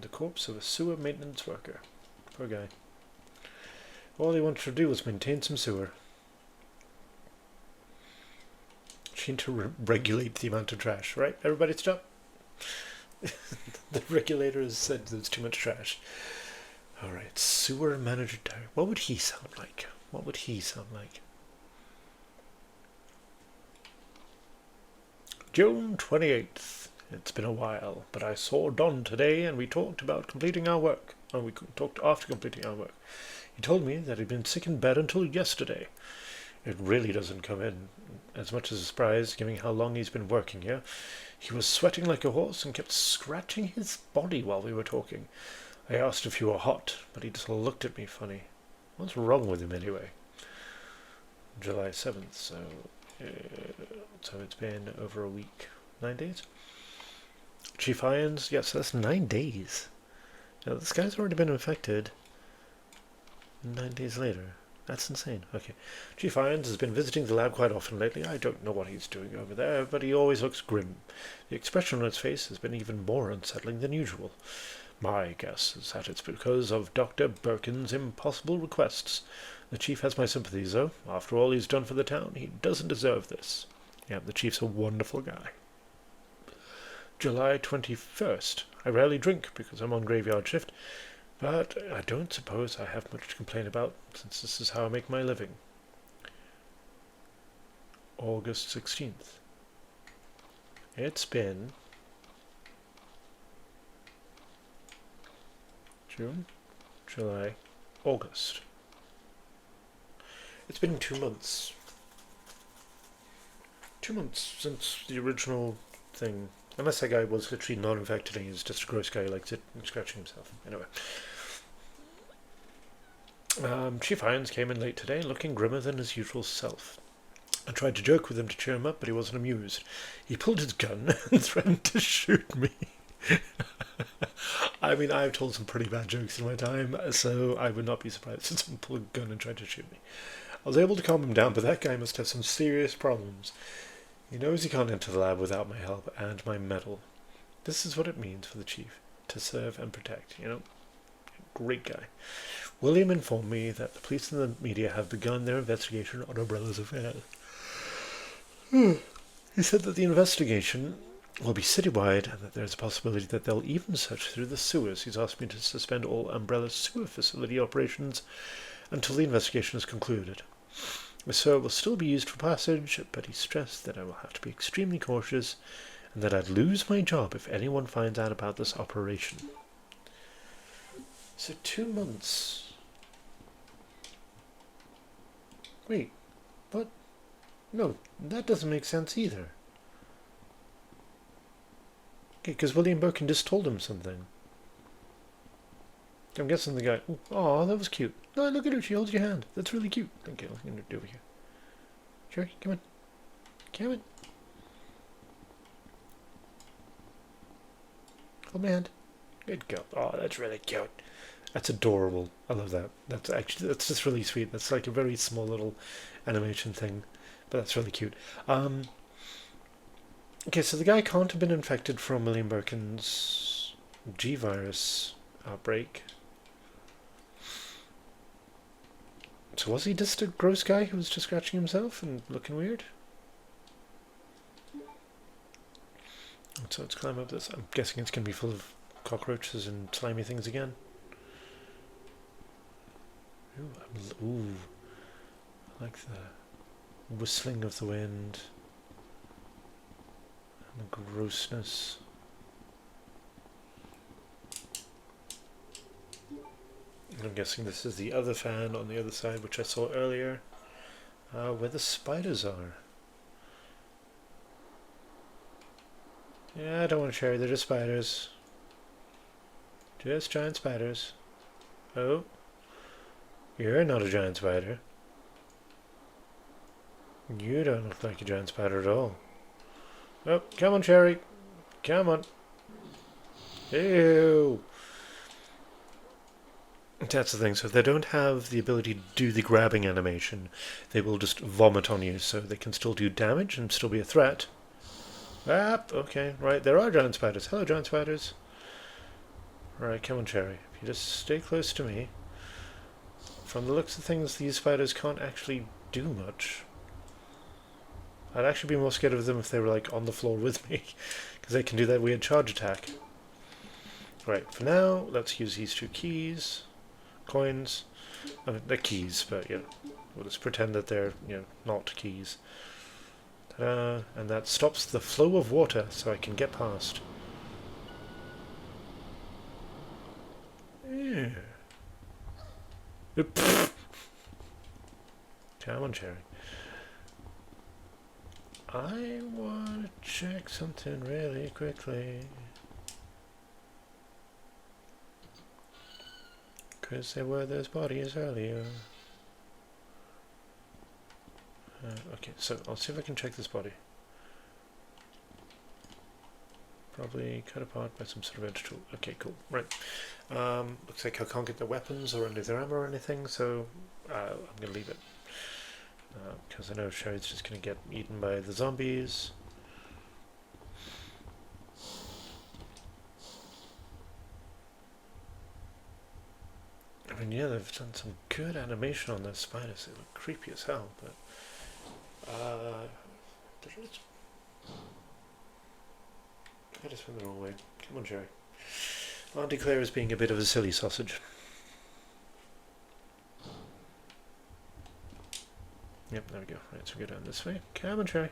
The corpse of a sewer maintenance worker. Poor guy. All he wanted to do was maintain some sewer. She need to regulate the amount of trash. Right, everybody stop. The regulator has said there's too much trash. Alright, sewer manager Derek. What would he sound like? What would he sound like? June 28th. It's been a while, but I saw Don today and we talked about completing our work. And we talked after completing our work. He told me that he'd been sick in bed until yesterday. It really doesn't come in as much as a surprise, given how long he's been working here. He was sweating like a horse and kept scratching his body while we were talking. I asked if he were hot, but he just looked at me funny. What's wrong with him anyway? July 7th, so it's been over a week. 9 days? Chief Irons? Yes, that's 9 days. Now, this guy's already been infected 9 days later. That's insane. Okay. Chief Irons has been visiting the lab quite often lately. I don't know what he's doing over there, but he always looks grim. The expression on his face has been even more unsettling than usual. My guess is that it's because of Dr. Birkin's impossible requests. The chief has my sympathies, though. After all he's done for the town, he doesn't deserve this. Yeah, the chief's a wonderful guy. July 21st. I rarely drink because I'm on graveyard shift, but I don't suppose I have much to complain about, since this is how I make my living. August 16th. It's been June, July, August. It's been 2 months. 2 months since the original thing. Unless that guy was literally not infected and he's just a gross guy who likes it and scratching himself. Anyway. Chief Irons came in late today, looking grimmer than his usual self. I tried to joke with him to cheer him up, but he wasn't amused. He pulled his gun and threatened to shoot me. I mean, I've told some pretty bad jokes in my time, so I would not be surprised if someone pulled a gun and tried to shoot me. I was able to calm him down, but that guy must have some serious problems. He knows he can't enter the lab without my help and my medal. This is what it means for the chief, to serve and protect, you know? Great guy. William informed me that the police and the media have begun their investigation on Umbrella's affairs. He said that the investigation will be citywide and that there's a possibility that they'll even search through the sewers. He's asked me to suspend all Umbrella sewer facility operations until the investigation is concluded. The sewer will still be used for passage, but he stressed that I will have to be extremely cautious and that I'd lose my job if anyone finds out about this operation. So 2 months. Wait, what? No, that doesn't make sense either. Okay, because William Birkin just told him something. I'm guessing the guy... Oh, that was cute. No, look at her, she holds your hand. That's really cute. Thank you. I'm going to do over here. Sherry, come on. Come on. Hold my hand. Good girl. Oh, that's really cute. That's adorable. I love that. That's just really sweet. That's like a very small little animation thing. But that's really cute. Okay, so the guy can't have been infected from William Birkin's G-virus outbreak. So was he just a gross guy who was just scratching himself and looking weird? So let's climb up this. I'm guessing it's going to be full of cockroaches and slimy things again. Ooh, I like the whistling of the wind and the grossness. I'm guessing this is the other fan on the other side, which I saw earlier, where the spiders are. Yeah, don't want to cherry, they're just spiders. Just giant spiders. Oh, you're not a giant spider. You don't look like a giant spider at all. Oh, come on, Cherry. Come on. Ew. That's the thing, so if they don't have the ability to do the grabbing animation, they will just vomit on you, so they can still do damage and still be a threat. Ah, okay, right, there are giant spiders. Hello, giant spiders. Alright, come on, Cherry. If you just stay close to me. From the looks of things, these spiders can't actually do much. I'd actually be more scared of them if they were, like, on the floor with me, because they can do that weird charge attack. Right, for now, let's use these 2 keys. Coins. I mean, they're keys, but, you know, we'll just pretend that they're, you know, not keys. Ta-da! And that stops the flow of water, so I can get past. Yeah. Oop. Come on, Cherry. I want to check something really quickly. Because there were those bodies earlier. Okay, so I'll see if I can check this body. Probably cut apart by some sort of edge tool. Okay, cool. Right. Looks like I can't get their weapons or any of their ammo or anything, so I'm going to leave it. Because I know Sherry's just going to get eaten by the zombies. I mean, yeah, they've done some good animation on those spiders. They look creepy as hell, but... I just went the wrong way. Come on, Jerry. Auntie Claire is being a bit of a silly sausage. Yep, there we go. Right, so we go down this way. Come on, Jerry.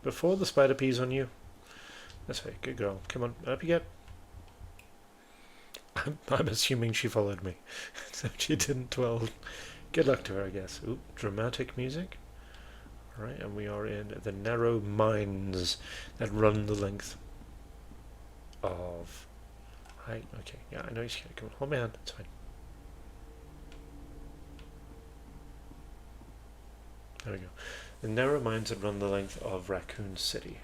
Before the spider pees on you. This way. Good girl. Come on, up you get. I'm assuming she followed me. So she didn't, well, good luck to her, I guess. Ooh, dramatic music. Alright, and we are in the narrow mines that run the length of... Hi, okay, yeah, I know you're scared. Come on, hold my hand, it's fine. There we go. The narrow mines that run the length of Raccoon City.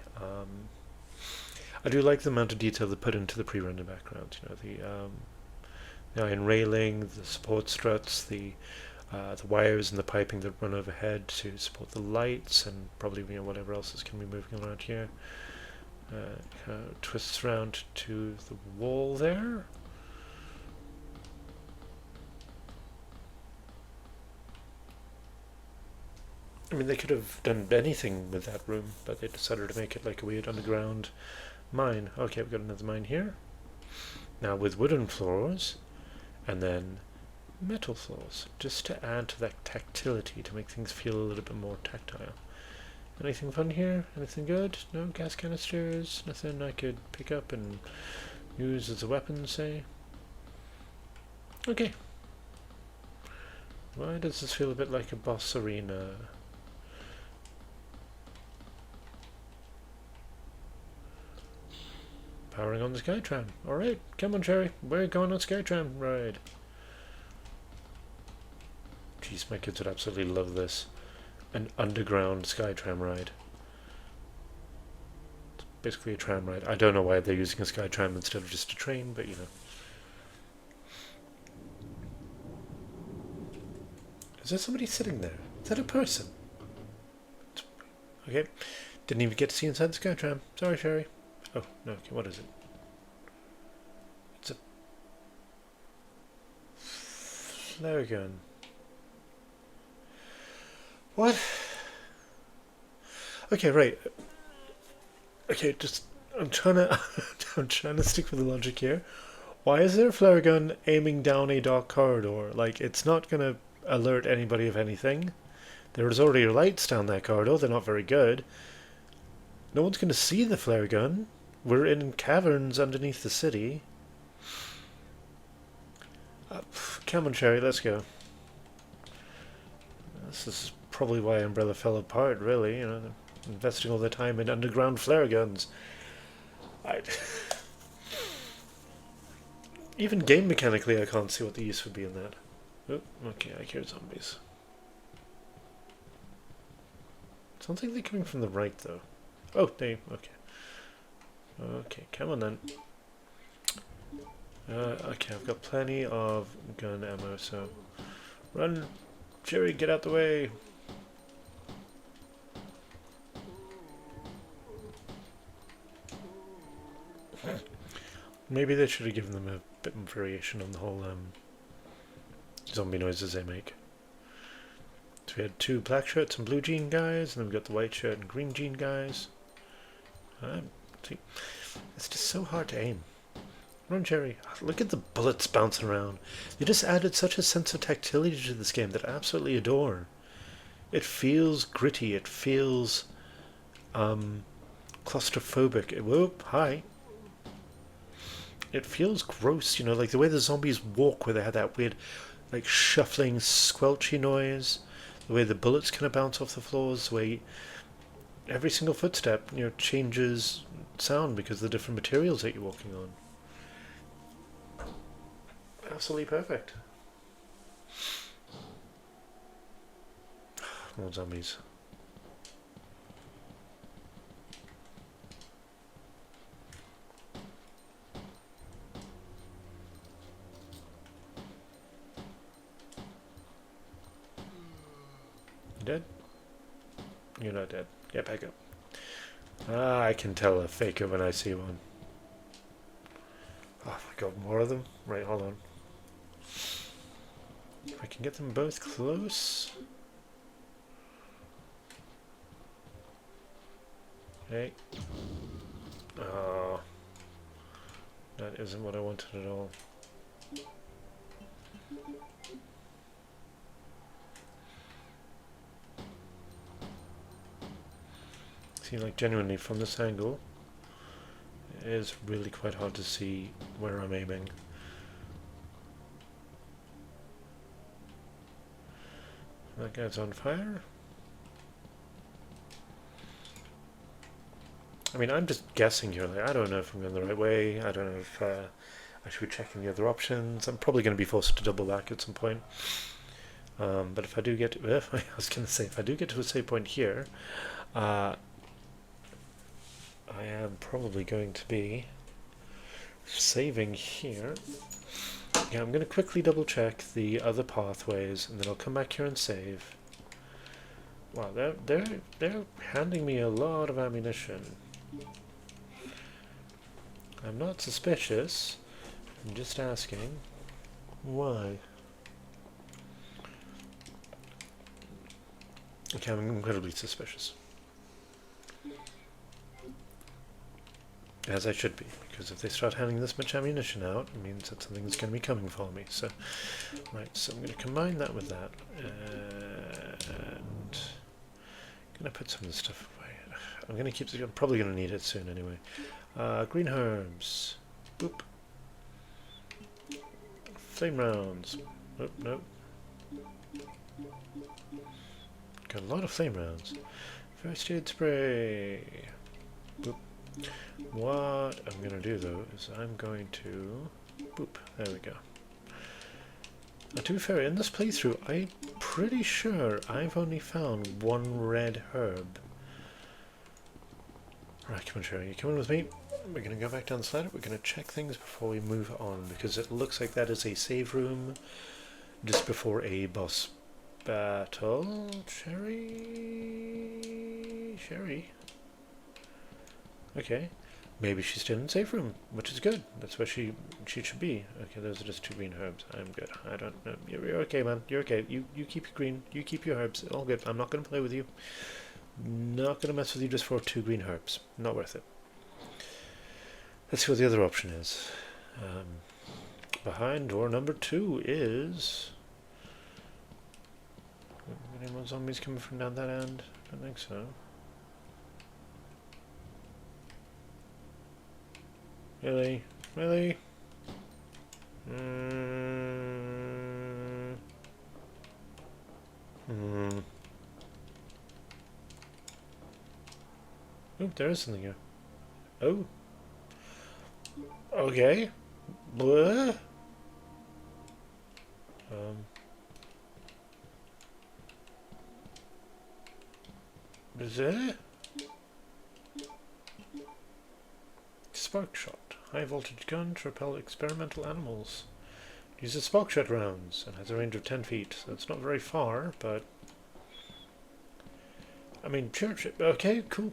I do like the amount of detail they put into the pre-rendered background. You know, the iron railing, the support struts, the wires and the piping that run overhead to support the lights, and probably, you know, whatever else is going to be moving around here. Kind of twists around to the wall there. I mean, they could have done anything with that room, but they decided to make it like a weird underground mine. Okay, we've got another mine here. Now with wooden floors, and then metal floors, just to add to that tactility, to make things feel a little bit more tactile. Anything fun here? Anything good? No gas canisters? Nothing I could pick up and use as a weapon, say? Okay. Why does this feel a bit like a boss arena? Powering on the Skytram. Alright, come on, Cherry. We're going on Skytram ride. Jeez, my kids would absolutely love this. An underground Skytram ride. It's basically a tram ride. I don't know why they're using a Skytram instead of just a train, but you know. Is there somebody sitting there? Is that a person? Okay. Didn't even get to see inside the Skytram. Sorry, Sherry. Oh, no, okay, what is it? It's a flare gun. What? Okay, right. Okay, just I'm trying to stick with the logic here. Why is there a flare gun aiming down a dark corridor? Like, it's not gonna alert anybody of anything. There's already lights down that corridor. They're not very good. No one's gonna see the flare gun. We're in caverns underneath the city. Come on, Cherry, let's go. This is probably why Umbrella fell apart, really. You know, they're investing all their time in underground flare guns. Even game mechanically, I can't see what the use would be in that. Oh, okay, I hear zombies. Sounds like they're coming from the right, though. Oh, okay. Okay, come on then. Okay, I've got plenty of gun ammo, so... Run! Jerry, get out the way! Maybe they should have given them a bit more variation on the whole zombie noises they make. So we had 2 black shirts and blue jean guys, and then we got the white shirt and green jean guys. See, it's just so hard to aim. Run, Cherry. Look at the bullets bouncing around. They just added such a sense of tactility to this game that I absolutely adore. It feels gritty. It feels claustrophobic. Whoop, hi. It feels gross, you know, like the way the zombies walk, where they had that weird, like, shuffling, squelchy noise. The way the bullets kind of bounce off the floors. The way every single footstep, you know, changes sound because of the different materials that you're walking on. Absolutely perfect. More zombies. You dead? You're not dead. Get back up. Ah, I can tell a faker when I see one. Oh my god, more of them? Right, hold on. If I can get them both close. Okay. Oh. That isn't what I wanted at all. See, like, genuinely, from this angle, it is really quite hard to see where I'm aiming. That guy's on fire. I mean, I'm just guessing here. Like, I don't know if I'm going the right way. I don't know if I should be checking the other options. I'm probably going to be forced to double back at some point. But if I do get to, I was going to say, if I do get to a save point here, I am probably going to be saving here. Yeah, I'm going to quickly double check the other pathways, and then I'll come back here and save. Wow, they're handing me a lot of ammunition. I'm not suspicious. I'm just asking why. Okay, I'm incredibly suspicious. As I should be, because if they start handing this much ammunition out, it means that something's going to be coming for me. So, right, so I'm going to combine that with that, and I'm going to put some of this stuff away. I'm going to keep it, I'm probably going to need it soon anyway. Green herbs. Boop. Flame rounds. Nope, nope. Got a lot of flame rounds. First aid spray. Boop. What I'm going to do though is I'm going to... Boop. There we go. Now, to be fair, in this playthrough, I'm pretty sure I've only found one red herb. Right, come on, Sherry, you coming with me? We're going to go back down the slider. We're going to check things before we move on, because it looks like that is a save room just before a boss battle. Sherry? Sherry? Okay. Maybe she's still in the safe room, which is good. That's where she should be. Okay, those are just 2 green herbs. I'm good. I don't know. You're okay, man. You're okay. You keep your green. You keep your herbs. All good. I'm not going to play with you. Not going to mess with you just for 2 green herbs. Not worth it. Let's see what the other option is. Behind door number 2 is... Any more zombies coming from down that end? I don't think so. Really? Really? Oh, there is something here. Oh. Okay. Blah. Is it? Spark shot. High voltage gun to repel experimental animals. Uses spark shot rounds and has a range of 10 feet. So it's not very far, but... I mean, sure, okay, cool.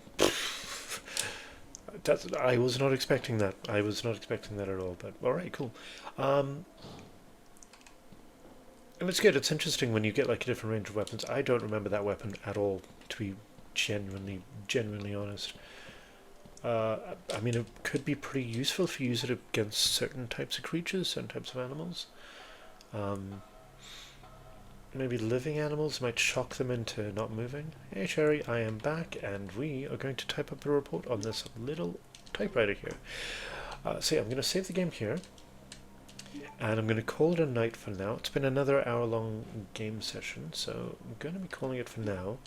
I was not expecting that. I was not expecting that at all, but alright, cool. And it's good. It's interesting when you get like a different range of weapons. I don't remember that weapon at all, to be genuinely honest. I mean, it could be pretty useful if you use it against certain types of creatures, certain types of animals. Maybe living animals might shock them into not moving. Hey Sherry, I am back, and we are going to type up the report on this little typewriter here. So yeah, I'm going to save the game here, and I'm going to call it a night for now. It's been another hour-long game session, so I'm going to be calling it for now.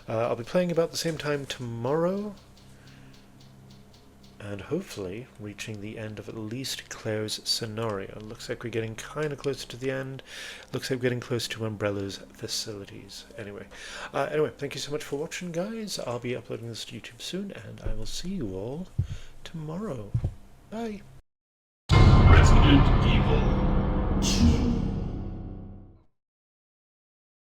I'll be playing about the same time tomorrow, and hopefully reaching the end of at least Claire's scenario. Looks like we're getting kind of close to the end. Looks like we're getting close to Umbrella's facilities. Anyway, thank you so much for watching, guys. I'll be uploading this to YouTube soon, and I will see you all tomorrow. Bye. Resident Evil 2.